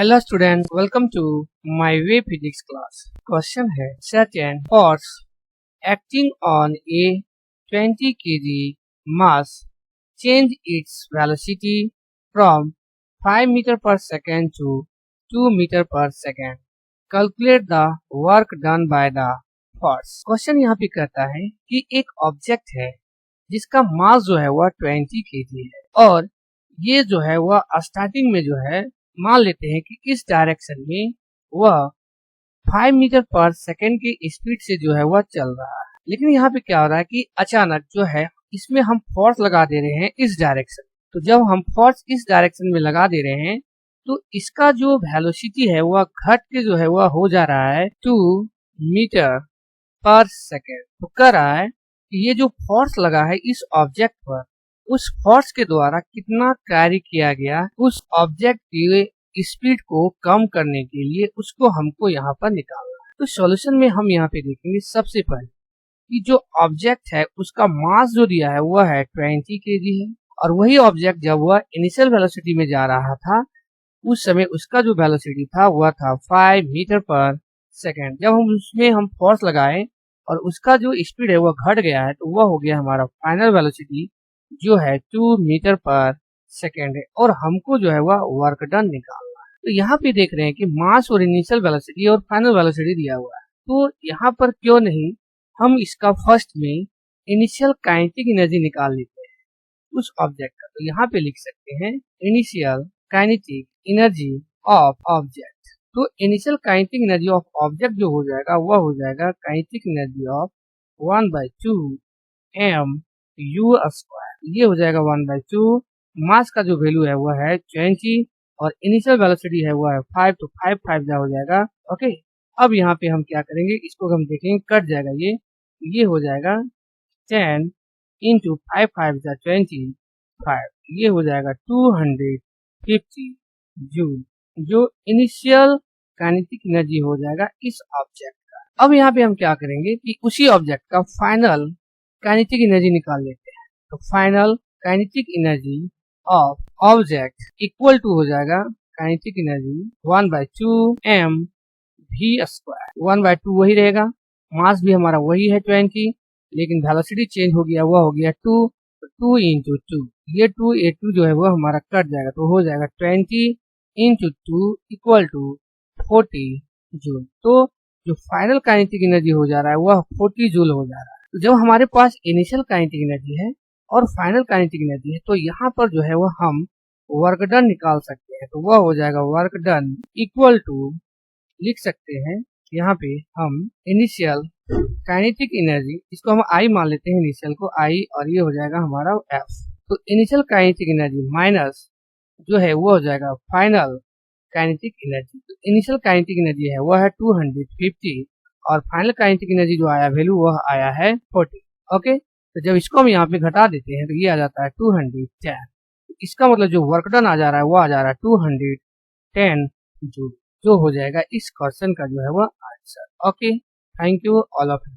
Hello student, welcome to my way physics class. Question है such an force acting on a 20 kg mass change its velocity from 5 meter per second to 2 meter per second. Calculate the work done by the force. Question यहाँ पे कहता है कि एक object है जिसका मास जो है वह 20 kg है और ये जो है वह स्टार्टिंग में जो है मान लेते हैं कि इस डायरेक्शन में वह 5 मीटर पर सेकेंड की स्पीड से जो है वह चल रहा है। लेकिन यहाँ पे क्या हो रहा है कि अचानक जो है इसमें हम फोर्स लगा दे रहे हैं इस डायरेक्शन। तो जब हम फोर्स इस डायरेक्शन में लगा दे रहे हैं तो इसका जो वेलोसिटी है वह घट के जो है वह हो जा रहा है 2 मीटर पर सेकेंड। तो कह रहा है कि ये जो फोर्स लगा है इस ऑब्जेक्ट पर, उस फोर्स के द्वारा कितना कार्य किया गया उस ऑब्जेक्ट की स्पीड को कम करने के लिए, उसको हमको यहाँ पर निकालना है। तो सॉल्यूशन में हम यहाँ पे देखेंगे सबसे पहले कि जो ऑब्जेक्ट है उसका मास जो दिया है वह है 20 kg है और वही ऑब्जेक्ट जब वह इनिशियल वेलोसिटी में जा रहा था उस समय उसका जो वेलोसिटी था वह था 5 मीटर पर सेकेंड। जब हम उसमें फोर्स लगाए और उसका जो स्पीड है वह घट गया है तो वह हो गया हमारा फाइनल वेलोसिटी जो है 2 मीटर पर सेकेंड है और हमको जो है वह वर्क डन निकालना है। तो यहाँ पे देख रहे हैं कि मास और इनिशियल वेलोसिटी और फाइनल वेलोसिटी दिया हुआ है, तो यहाँ पर क्यों नहीं हम इसका फर्स्ट में इनिशियल काइनेटिक एनर्जी निकाल लेते हैं उस ऑब्जेक्ट का। तो यहाँ पे लिख सकते हैं initial kinetic energy of object. तो initial kinetic energy of object जो हो जाएगा वह हो जाएगा काइनेटिक एनर्जी ऑफ 1/2 mu²। ये हो जाएगा 1/2। मास का जो वैल्यू है वह है 20 और इनिशियल वेलोसिटी है वह है 5, तो 5 जा हो जाएगा। ओके, अब यहाँ पे हम क्या करेंगे, इसको हम देखेंगे कट जाएगा ये हो जाएगा 10 इंटू 5 जा 25, ये हो जाएगा 250 जूल जो इनिशियल काइनेटिक एनर्जी हो जाएगा इस ऑब्जेक्ट का। अब यहाँ पे हम क्या करेंगे कि उसी ऑब्जेक्ट का फाइनल काइनेटिक एनर्जी निकाल लेते हैं। तो final kinetic energy of object equal to हो जाएगा काइनेटिक एनर्जी 1/2 mv²। 1/2 वही रहेगा, मास भी हमारा वही है 20, लेकिन वेलोसिटी चेंज हो गया, वह हो गया 2, 2 इंटू 2, ये 2 जो है वह हमारा कट जाएगा तो हो जाएगा 20 इंटू 2 इक्वल टू 40 जूल। तो जो फाइनल काइनेटिक एनर्जी हो जा रहा है वह 40 जूल हो जा रहा है। तो जब हमारे पास इनिशियल काइनेटिक एनर्जी है और फाइनल काइनेटिक एनर्जी है तो यहाँ पर जो है वह हम वर्क डन निकाल सकते हैं। तो वह हो जाएगा वर्क डन इक्वल टू, लिख सकते हैं यहाँ पे हम इनिशियल काइनेटिक एनर्जी, इसको हम आई मान लेते हैं इनिशियल को आई, और ये हो जाएगा हमारा एफ। तो इनिशियल काइनेटिक एनर्जी माइनस जो है वो हो जाएगा फाइनल काइनेटिक एनर्जी। तो इनिशियल काइनेटिक एनर्जी है वह है 250 और फाइनल काइनेटिक एनर्जी जो आया वैल्यू वह आया है 40। ओके, तो जब इसको हम यहाँ पे घटा देते हैं तो ये आ जाता है 210। इसका मतलब जो वर्क डन आ जा रहा है वो आ जा रहा है 210 जूल, जो हो जाएगा इस क्वेश्चन का जो है वह answer. Okay, thank you all of you.